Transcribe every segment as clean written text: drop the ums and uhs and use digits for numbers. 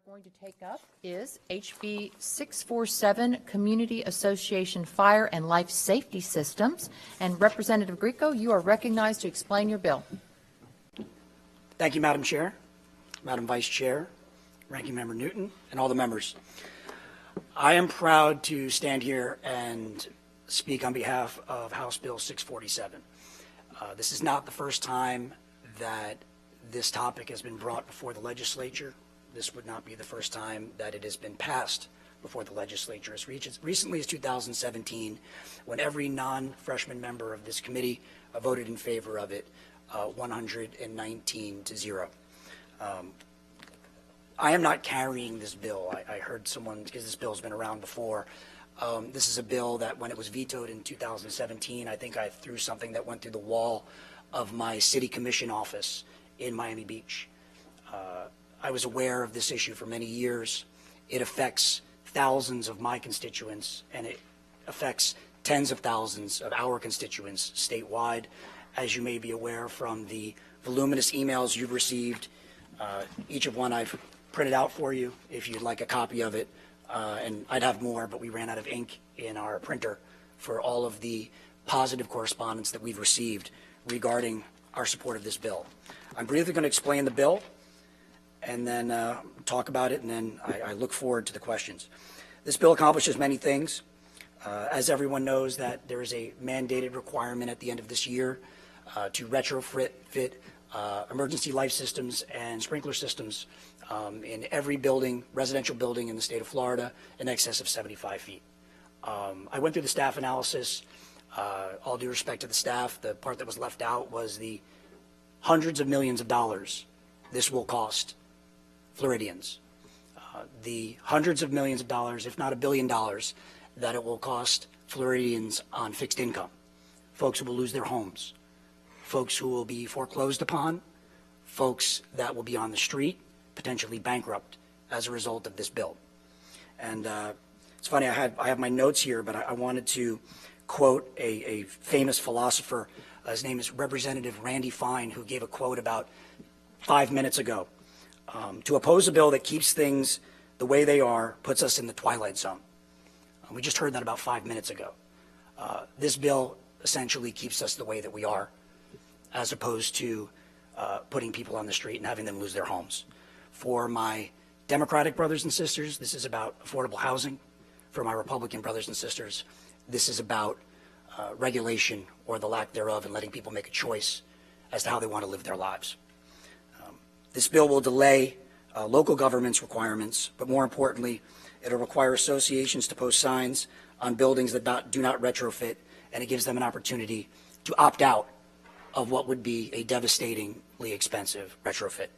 going to take up is HB 647, Community Association Fire and Life Safety Systems. And Representative Grieco, you are recognized to explain your bill. Thank you, Madam Chair, Madam Vice Chair, Ranking Member Newton, and all the members. I am proud to stand here and speak on behalf of House Bill 647. This is not the first time that this topic has been brought before the legislature. This would not be the first time that it has been passed before the legislature as recently as 2017, when every non-freshman member of this committee voted in favor of it, 119 to 0. I am not carrying this bill. I heard someone, because this bill has been around before. This is a bill that when it was vetoed in 2017, I think I threw something that went through the wall of my city commission office in Miami Beach. I was aware of this issue for many years. It affects thousands of my constituents, and it affects tens of thousands of our constituents statewide, as you may be aware from the voluminous emails you've received, each of one I've printed out for you if you'd like a copy of it. And I'd have more, but we ran out of ink in our printer for all of the positive correspondence that we've received regarding our support of this bill. I'm briefly going to explain the bill and then talk about it, and then I look forward to the questions. This bill accomplishes many things. As everyone knows, that there is a mandated requirement at the end of this year to retrofit emergency life systems and sprinkler systems in every building, residential building in the state of Florida in excess of 75 feet. I went through the staff analysis. All due respect to the staff, the part that was left out was the hundreds of millions of dollars this will cost Floridians. The hundreds of millions of dollars, if not $1 billion, that it will cost Floridians on fixed income, folks who will lose their homes, folks who will be foreclosed upon, folks that will be on the street, potentially bankrupt as a result of this bill. And it's funny, I have my notes here, but I wanted to quote a famous philosopher. His name is Representative Randy Fine, who gave a quote about 5 minutes ago. To oppose a bill that keeps things the way they are puts us in the twilight zone. We just heard that about 5 minutes ago. This bill essentially keeps us the way that we are, as opposed to putting people on the street and having them lose their homes. For my Democratic brothers and sisters, this is about affordable housing. For my Republican brothers and sisters, this is about regulation or the lack thereof, and letting people make a choice as to how they want to live their lives. This bill will delay local government's requirements, but more importantly, it'll require associations to post signs on buildings that do not retrofit, and it gives them an opportunity to opt out of what would be a devastatingly expensive retrofit.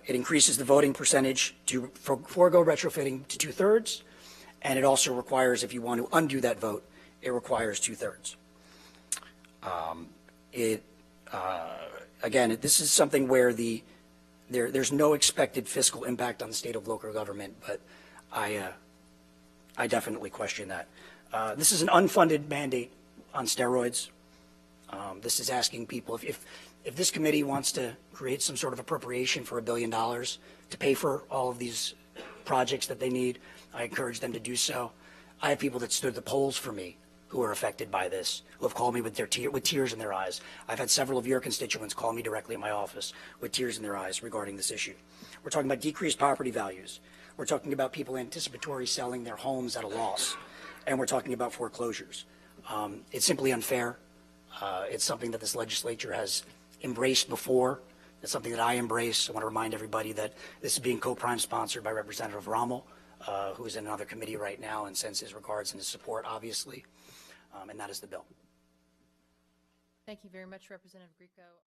It increases the voting percentage to forego retrofitting to 2/3, and it also requires, if you want to undo that vote, it requires 2/3. Again, this is something where there's no expected fiscal impact on the state of local government, but I definitely question that. This is an unfunded mandate on steroids. This is asking people, if this committee wants to create some sort of appropriation for $1 billion to pay for all of these projects that they need, I encourage them to do so. I have people that stood the polls for me who are affected by this, who have called me with tears in their eyes. I've had several of your constituents call me directly in my office with tears in their eyes regarding this issue. We're talking about decreased property values. We're talking about people anticipatory selling their homes at a loss. And we're talking about foreclosures. It's simply unfair. It's something that this legislature has embraced before. It's something that I embrace. I want to remind everybody that this is being co-prime sponsored by Representative Rommel, who is in another committee right now, and sends his regards and his support, obviously. And that is the bill. Thank you very much, Representative Grieco.